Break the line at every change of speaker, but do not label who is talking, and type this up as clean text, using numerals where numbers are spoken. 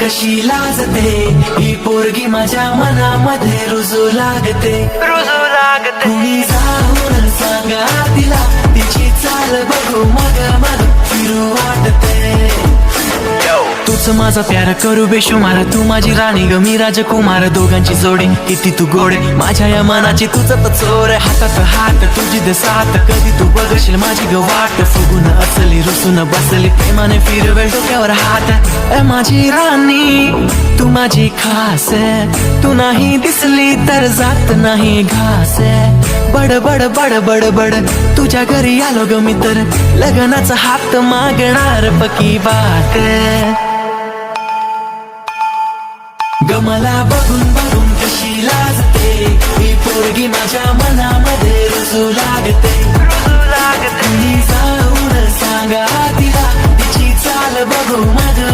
कशी लाजते ही पोरगी माझ्या मनामध्ये रुजू लागते कुणी जाऊन सांगा तिला तिची चाल बघू मग फिरू वाटते तूच माझा प्यार करू बेशुमार तू माझी राणी ग मी राजकुमार दोघांची जोडी किती तू गोडे माझ्या या मनाची तुझ तर चोर हातात हात तुझी दे साथ कधी तू बघशील माझी ग वाट फुगून असली रुसून बसली प्रेमाने फिरवेल डोक्यावर हात माझी राणी तू माझी खास तू नाही दिसली तर जात नाही घास बड बड बड बड बड तुझ्या घरी आलो ग मी तर लग्नाचा हात मागणार पकी बात गमला बघून बघून कशी लाजते ही पोरगी माझ्या मनामध्ये रुजू लागते कुणी जाऊन सांगा तिला तिची चाल बघू मग